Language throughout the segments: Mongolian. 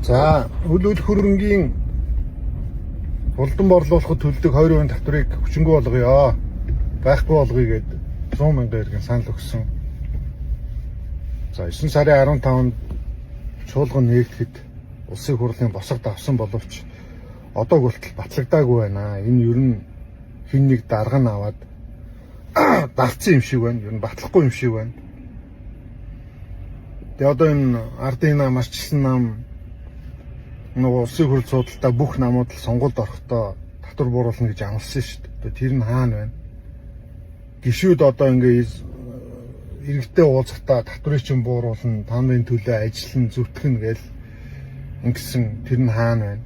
За, үл хөрөнгийн булдан борлуулахад төлдөг 20% татварыг хүчингү болгоё. Байхгүй болгоё гэд 100 мянган эргэн санал өгсөн. За, 9 сарын 15-нд чуулган нэгдэхэд улсын хурлын босгод авсан боловч одоо хүртэл батлагдаагүй байна. Энэ ер нь хин нэг дарга нь аваад давцсан юм шиг байна. Ер нь батлахгүй юм шиг байна. Тэгээ одоо энэ ардын нам, арчилсан нам нөгөө улсын хурл судалтаа бүх намууд л сонгуульд орохдоо татвар бууруулна гэж амласан шүү дээ. Тэр нь хаана байна? Гишүүд одоо ингээд иргэдтэй уулзахдаа татварыг чинь бууруулна, таамын төлөө ажиллана, зүтгэн гээл ингэсэн тэр нь хаана байна?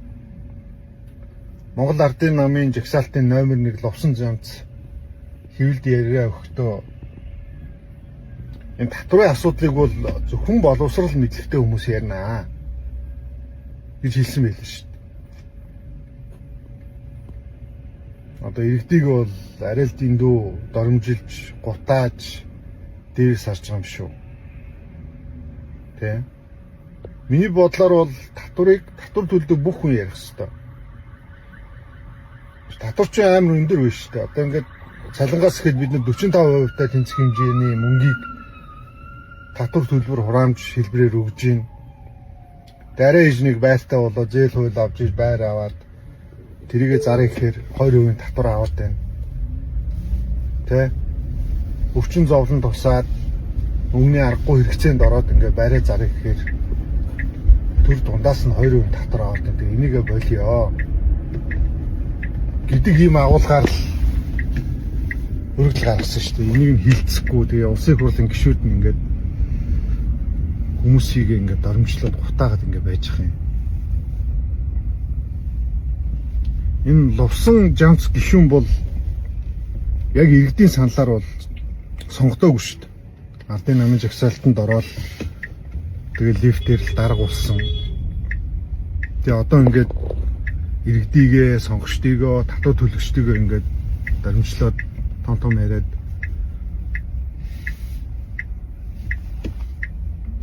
Монгол ардын намын жагсаалтын номер 1 Лувсан Замц хэвлэлд яриа өгөхдөө энэ татварын асуудлыг бол зөвхөн боловсрал мэдлэгтэй хүмүүс ярина гэж хэлсэн байлээ шүү дээ. Одоо иргэдийг бол арай л дэндүү доромжилж, гутааж дээрс харж байгаа юм шүү. Тэ? Миний бодлоор бол татвар төлдөг бүх хүн ярих хэрэгтэй. Татвар чинь амар өндөр байна шүү дээ. Одоо ингээд цалингаас ихэд бид 45% та тэнцэх хэмжээний мөнгийг татвар төлбөр хураамж хэлбэрээр өгж гин. Дараа ижнийг байлтаа болоо зээл хууль авч иж байр аваад тэрийгэ зарыг ихээр 20% татвар аваад байна. Тэ? Өвчин зовлон тусаад өмнө нь аргагүй хэрэгцээнд ороод ингээ байраа зарыг ихээр төр дундаас нь 20% татвар аваад байна. Энийг болиё гэдэг ийм агуулгаар л өргөл гаргасан шүү дээ. Энийг нь хилцэхгүй тэгээ улсын хурлын гишүүд нь ингээд хүмүүсийг ингээд доромжлоод гутаагаад ингээд байж байгаа юм. Энэ Лувсан Замц гишүүн бол яг иргэдийн саналаар бол сонгодоогүй шүү дээ. Ардын намын жагсаалтанд ороод тэгээ лифтээр л даргуулсан. Тэгээ одоо ингээд иргэдийгээ, сонгогчдыйгоо, татвар төлөгчдийгөө ингээд доромжлоод том яриад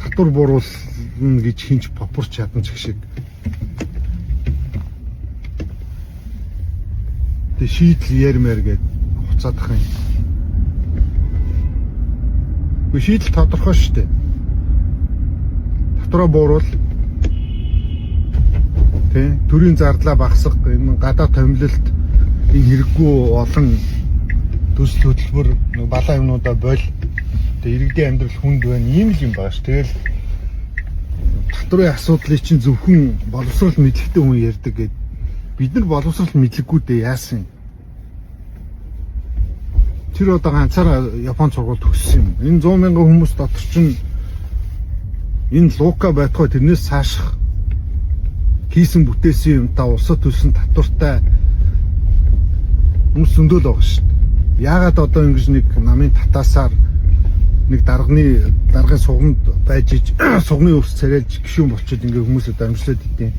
татвар бууруулна гэж хинч попорч чадна шиг. Тэ шийдэл ярмаар гээд хуцаадах юм. Гэхдээ шийдэл тодорхой шүү дээ. Татвараа бууруул. Тэ төрийн зардлаа багасгах, энэ гадаад томилолт энэ хэрэггүй олон төсөл хөтөлбөр балаа юмнуудаа бол тэгээ иргэдийн амьдрал хүнд байна. Ийм л юм байгаа ш. Тэгэл татварын асуудлыг чинь зөвхөн боловсрол мэдлэгтэй хүн ярьдаг гэд бид нар боловсрол мэдлэггүйдээ яасан юм? Тэр одоо ганцаараа Японд сургууль төгссөн юм. Энэ 100 мянган хүмүүс дотор чинь энэ Лука байтугай тэрнээс цааших хийсэн бүтээсэн юмтай улсад төлсөн татвартай хүмүүс зөндөл байгаа шүү дээ. Яагаад одоо ингэж нэг намын татаасаар нэг даргын суганд байж сугны өвс царайлж гişүүн болчиход ингээ хүмүүсээ дамжлаад идэв.